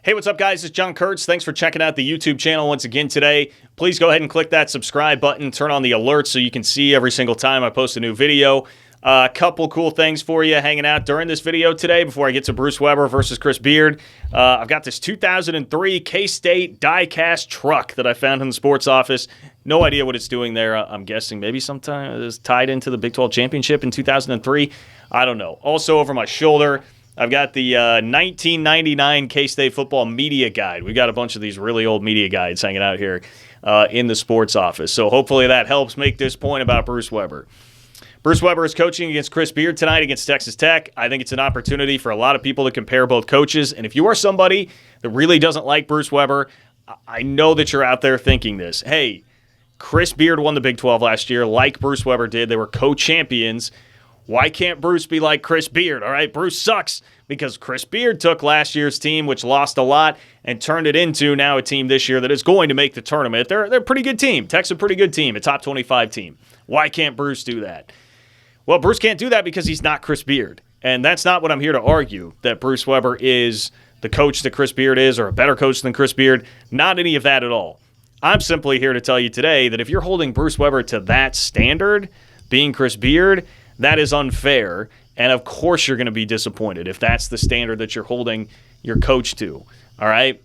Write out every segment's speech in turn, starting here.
Hey, what's up, guys? It's John Kurtz. Thanks for checking out the YouTube channel once again today. Please go ahead and click that subscribe button, turn on the alerts so you can see every single time I post a new video. A couple cool things for you hanging out during this video today before I get to Bruce Weber versus Chris Beard. I've got this 2003 K-State die-cast truck that I found in the sports office. No idea what it's doing there. I'm guessing maybe sometime it's tied into the Big 12 championship in 2003. I don't know. Also over my shoulder, I've got the 1999 K-State football media guide. We've got a bunch of these really old media guides hanging out here in the sports office. So hopefully that helps make this point about Bruce Weber. Bruce Weber is coaching against Chris Beard tonight against Texas Tech. I think it's an opportunity for a lot of people to compare both coaches. And if you are somebody that really doesn't like Bruce Weber, I know that you're out there thinking this. Hey, Chris Beard won the Big 12 last year like Bruce Weber did. They were co-champions. Why can't Bruce be like Chris Beard? All right, Bruce sucks because Chris Beard took last year's team, which lost a lot, and turned it into now a team this year that is going to make the tournament. They're a pretty good team. Tech's a pretty good team, a top 25 team. Why can't Bruce do that? Well, Bruce can't do that because he's not Chris Beard. And that's not what I'm here to argue, that Bruce Weber is the coach that Chris Beard is or a better coach than Chris Beard. Not any of that at all. I'm simply here to tell you today that if you're holding Bruce Weber to that standard, being Chris Beard, that is unfair, and of course you're going to be disappointed if that's the standard that you're holding your coach to, all right?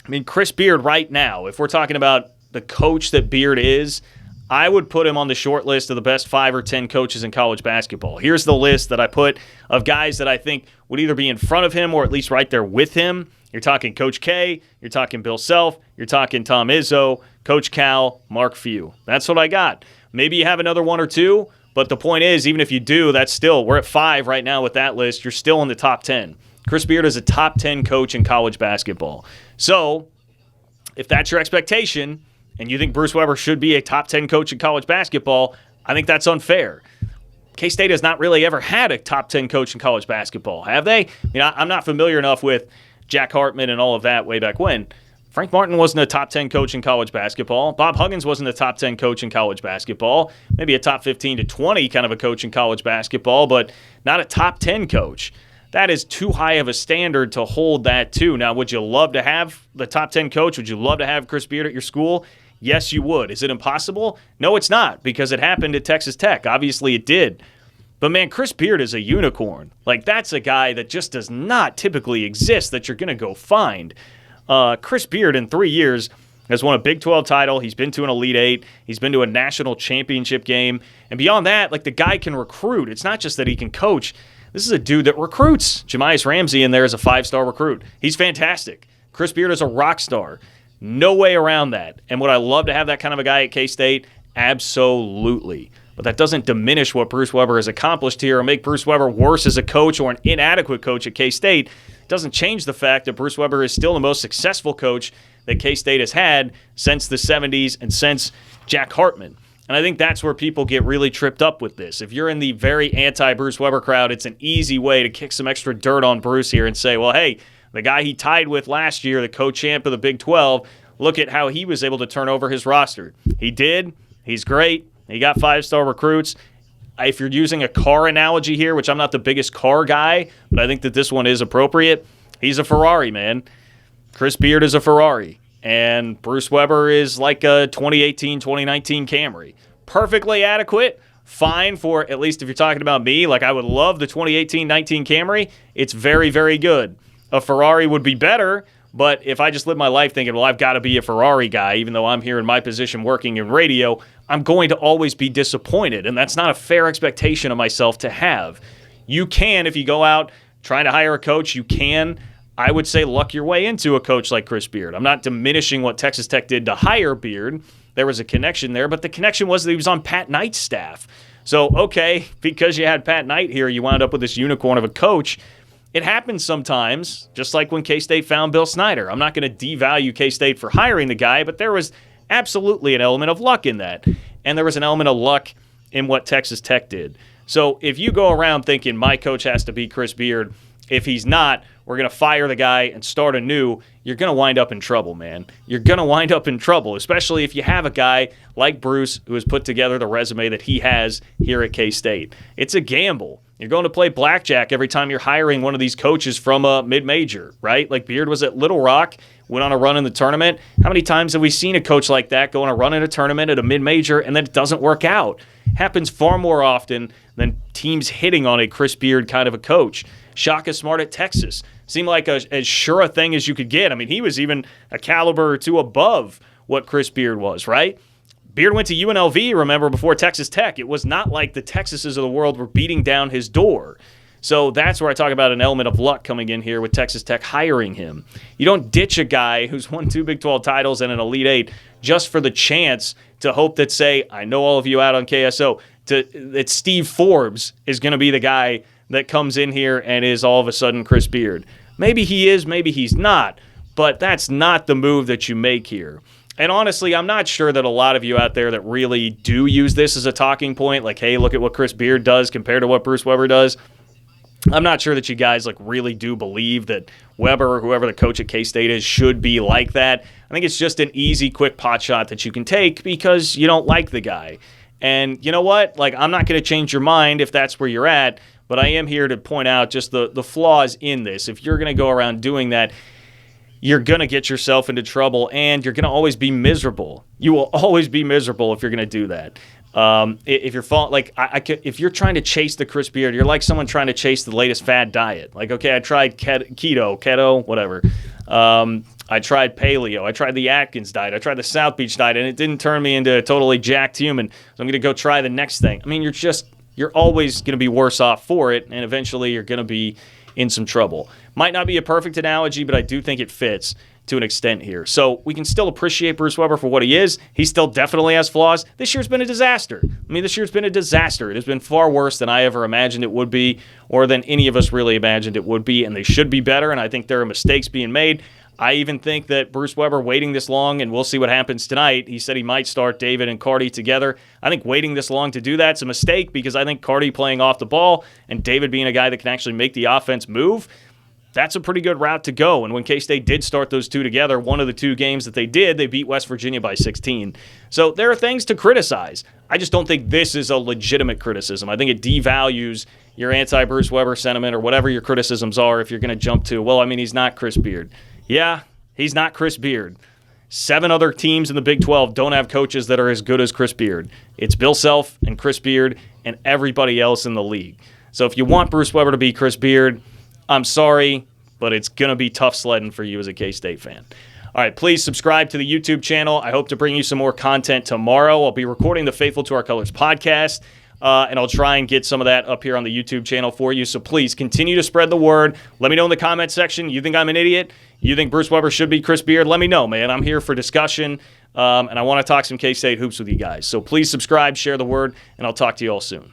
I mean, Chris Beard right now, if we're talking about the coach that Beard is, I would put him on the short list of the best 5 or 10 coaches in college basketball. Here's the list that I put of guys that I think would either be in front of him or at least right there with him. You're talking Coach K, you're talking Bill Self, you're talking Tom Izzo, Coach Cal, Mark Few. That's what I got. Maybe you have another one or two, but the point is, even if you do, that's still, we're at 5 right now with that list. You're still in the top 10. Chris Beard is a top 10 coach in college basketball. So if that's your expectation and you think Bruce Weber should be a top 10 coach in college basketball, I think that's unfair. K-State has not really ever had a top 10 coach in college basketball, have they? I mean, I'm not familiar enough with Jack Hartman and all of that way back when. Frank Martin wasn't a top 10 coach in college basketball. Bob Huggins wasn't a top 10 coach in college basketball. Maybe a top 15 to 20 kind of a coach in college basketball, but not a top 10 coach. That is too high of a standard to hold that to. Now, would you love to have the top 10 coach? Would you love to have Chris Beard at your school? Yes, you would. Is it impossible? No, it's not, because it happened at Texas Tech. Obviously, it did. But, man, Chris Beard is a unicorn. Like, that's a guy that just does not typically exist that you're going to go find. Chris Beard in 3 years has won a Big 12 title. He's been to an Elite Eight. He's been to a national championship game. And beyond that, like, the guy can recruit. It's not just that he can coach. This is a dude that recruits. Jamias Ramsey in there is a 5-star recruit. He's fantastic. Chris Beard is a rock star. No way around that. And would I love to have that kind of a guy at K-State? Absolutely. But that doesn't diminish what Bruce Weber has accomplished here or make Bruce Weber worse as a coach or an inadequate coach at K-State. It doesn't change the fact that Bruce Weber is still the most successful coach that K-State has had since the 70s and since Jack Hartman. And I think that's where people get really tripped up with this. If you're in the very anti-Bruce Weber crowd, it's an easy way to kick some extra dirt on Bruce here and say, well, hey, the guy he tied with last year, the co-champ of the Big 12, look at how he was able to turn over his roster. He did. He's great. He got 5-star recruits. If you're using a car analogy here, which I'm not the biggest car guy, but I think that this one is appropriate, he's a Ferrari, man. Chris Beard is a Ferrari. And Bruce Weber is like a 2018, 2019 Camry. Perfectly adequate, fine for, at least if you're talking about me, like I would love the 2018-19 Camry. It's very, very good. A Ferrari would be better, but if I just live my life thinking, well, I've got to be a Ferrari guy, even though I'm here in my position working in radio, I'm going to always be disappointed, and that's not a fair expectation of myself to have. You can, if you go out trying to hire a coach, you can, I would say, luck your way into a coach like Chris Beard. I'm not diminishing what Texas Tech did to hire Beard. There was a connection there, but the connection was that he was on Pat Knight's staff. So, okay, because you had Pat Knight here, you wound up with this unicorn of a coach. It happens sometimes, just like when K-State found Bill Snyder. I'm not going to devalue K-State for hiring the guy, but there was absolutely an element of luck in that. And there was an element of luck in what Texas Tech did. So if you go around thinking my coach has to be Chris Beard, If he's not, we're going to fire the guy and start anew. You're going to wind up in trouble, man. You're going to wind up in trouble, especially if you have a guy like Bruce who has put together the resume that he has here at K-State. It's a gamble. You're going to play blackjack every time you're hiring one of these coaches from a mid-major, right? Like Beard was at Little Rock, went on a run in the tournament. How many times have we seen a coach like that go on a run in a tournament at a mid-major and then it doesn't work out? Happens far more often than teams hitting on a Chris Beard kind of a coach. Shaka Smart at Texas seemed like as sure a thing as you could get. I mean, he was even a caliber or two above what Chris Beard was, right? Beard went to UNLV, remember, before Texas Tech. It was not like the Texases of the world were beating down his door. So that's where I talk about an element of luck coming in here with Texas Tech hiring him. You don't ditch a guy who's won 2 Big 12 titles and an Elite Eight just for the chance to hope that, say, I know all of you out on KSO, that Steve Forbes is going to be the guy that comes in here and is all of a sudden Chris Beard. Maybe he is, maybe he's not, but that's not the move that you make here. And honestly, I'm not sure that a lot of you out there that really do use this as a talking point, like, hey, look at what Chris Beard does compared to what Bruce Weber does. I'm not sure that you guys like really do believe that Weber or whoever the coach at K-State is should be like that. I think it's just an easy, quick pot shot that you can take because you don't like the guy. And you know what? Like, I'm not going to change your mind if that's where you're at, but I am here to point out just the flaws in this. If you're going to go around doing that, you're going to get yourself into trouble, and you're going to always be miserable. You will always be miserable if you're going to do that. If you're if you're trying to chase the Chris Beard, you're like someone trying to chase the latest fad diet. Like, okay, I tried keto, whatever. I tried paleo. I tried the Atkins diet. I tried the South Beach diet, and it didn't turn me into a totally jacked human. So I'm going to go try the next thing. I mean, you're always going to be worse off for it, and eventually you're going to be in some trouble. Might not be a perfect analogy, but I do think it fits to an extent here. So we can still appreciate Bruce Weber for what he is. He still definitely has flaws. This year's been a disaster. I mean, this year's been a disaster. It has been far worse than I ever imagined it would be, or than any of us really imagined it would be, and they should be better, and I think there are mistakes being made. I even think that Bruce Weber waiting this long, and we'll see what happens tonight. He said he might start David and Carty together. I think waiting this long to do that's a mistake because I think Carty playing off the ball and David being a guy that can actually make the offense move, that's a pretty good route to go. And when K-State did start those two together, one of the 2 games that they did, they beat West Virginia by 16. So there are things to criticize. I just don't think this is a legitimate criticism. I think it devalues your anti-Bruce Weber sentiment or whatever your criticisms are if you're going to jump to, well, I mean, he's not Chris Beard. Yeah, he's not Chris Beard. 7 other teams in the Big 12 don't have coaches that are as good as Chris Beard. It's Bill Self and Chris Beard and everybody else in the league. So if you want Bruce Weber to be Chris Beard, I'm sorry, but it's going to be tough sledding for you as a K-State fan. All right, please subscribe to the YouTube channel. I hope to bring you some more content tomorrow. I'll be recording the Faithful to Our Colors podcast, and I'll try and get some of that up here on the YouTube channel for you. So please continue to spread the word. Let me know in the comment section. You think I'm an idiot? You think Bruce Weber should be Chris Beard? Let me know, man. I'm here for discussion, and I want to talk some K-State hoops with you guys. So please subscribe, share the word, and I'll talk to you all soon.